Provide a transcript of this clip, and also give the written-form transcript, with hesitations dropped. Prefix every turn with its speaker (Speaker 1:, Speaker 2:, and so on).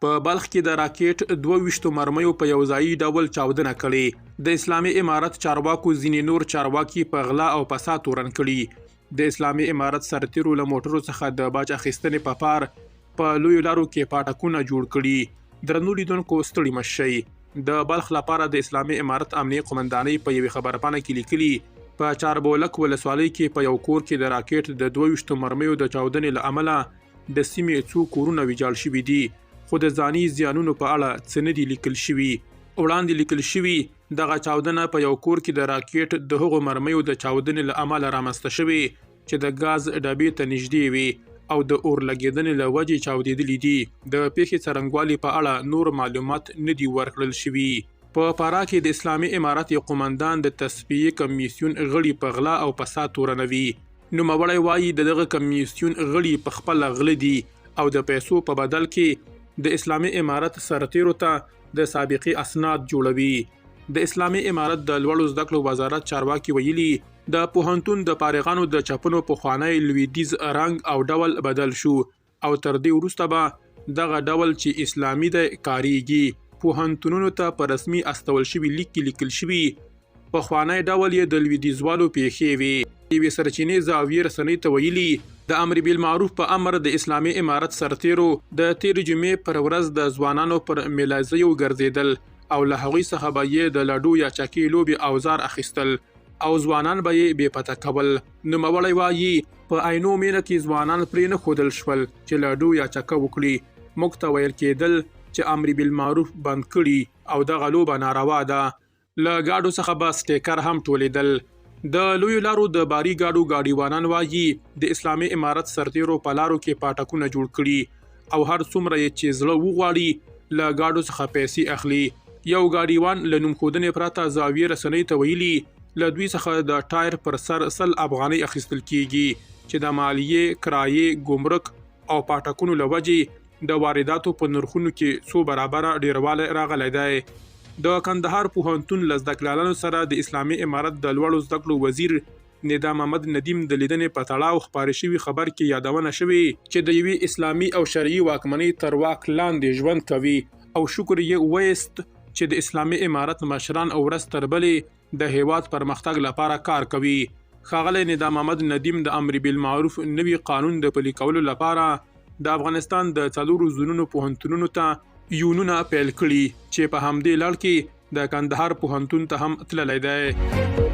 Speaker 1: په بلخ کې د راکټ 22 مرمیو په یوځایي ډول چاودنه کړې. د اسلامي امارت چارواکو ځینې نور چارواکي په غلا او فساد تورن کړي. د اسلامي امارت سرتیرو له موټرو څخه د باج اخیستنې په پار په لویو لارو کې پاټکونه جوړ کړي. درنو لیدونکو ستړي مه شئ. د بلخ لپاره د اسلامي امارت امنیه قومندانۍ په یوې خبرپاڼه کې لیکلي په چاربولک ولسوالۍ کې په یو کور کې د راکټ د 22 مرمیو د چاودنې له امله د سیمې څو کورونه ویجاړ شوي دي، خو د ځاني زیانونو په اړه څه نه دي لیکل شوي. وړاندې لیکل شوي دغه چاودنه په یو کور کې د راکټ د هغو مرمیو د چاودنې له امله رامنځته شوې چې د غاز ډبې ته نږدې وي او د اور لګېدنې له وجې چاودېدلې دي. د پیښې څرنګوالي په اړه نور معلومات نه دي ورکړل شوي. په فراه کې د اسلامي امارت یو قومندان د تصفیې کمیسیون غړي په غلا او فساد تورنوي. نوموړی وایي دغه کمیسیون غړي په خپله غله دي او د پیسو په بدل کې د اسلامي امارت سرتیرو ته د سابقې اسناد جوړوي. د اسلامي امارت د لوړو زده کړو وزارت چارواکي ویلي د پوهنتون د فارغانو د چپنو پخوانی لویدیز رنګ او ډول بدل شو او تر دې وروسته به دغه ډول چې اسلامي دی کاریږي. پوهنتونونو ته په رسمي استول شوي لیک کې لیکل شوي پخوانی ډول یې د لویدیځوالو پیښې وي. یوې سرچینې زاویې رسنۍ ته ویلي د امر بالمعروف په امر د اسلامي امارت سرتیرو د تېرې جمعې پر ورځ د ځوانانو پر میلازیو ګرځېدل او له هغوی څخه به یې د لډو یا چکې لوبې اوزار اخیستل او ځوانان به یې بې پته کول. نوموړی وایي په عینو مینه کې ځوانان پرې نه ښودل شول چې لډو یا چکه وکړي. موږ ته ویل کېدل چې امر بالمعروف بند کړي او دغه لوبه ناروا ده. له ګاډو څخه به سټیکر هم ټولېدل. د لویو لارو د باري ګاډو ګاډیوانان وایي د اسلامي امارت سرتیرو په لارو کې پاټکونه جوړ کړي او هر څومره یې چې زړه وغواړي له ګاډو څخه پیسې اخلي. یو ګاډیوان له نوم ښودنې پرته زاویې رسنۍ ته ویلي له دوی څخه د ټایر پر سر 100 افغانۍ اخیستل کیږي چې د مالیې، کرایې، ګمرک او پاټکونو له وجې د وارداتو په نرخونو کې څو برابره ډیروالی راغلی دی. د کندهار پوهنتون له زده کړیالانو سره د اسلامي امارت د لوړو زده کړو وزیر ندا محمد ندیم د لیدنې په تړاو خپاره شوي خبر کې یادونه شوې چې د یوې اسلامي او شرعي واکمنۍ تر واک لاندې ژوند کوي او شکر یې وایست چې د اسلامي امارت مشران او ورځ تر بلې د هیواد پرمختګ لپاره کار کوي. ښاغلی ندا محمد ندیم د امر بالمعروف نوي قانون د پلي کولو لپاره د افغانستان د 4 زونونو پوهنتونونو ته یونونه پیل کړي چې په همدې لړ کې د کندهار پوهنتون ته هم تللی دی.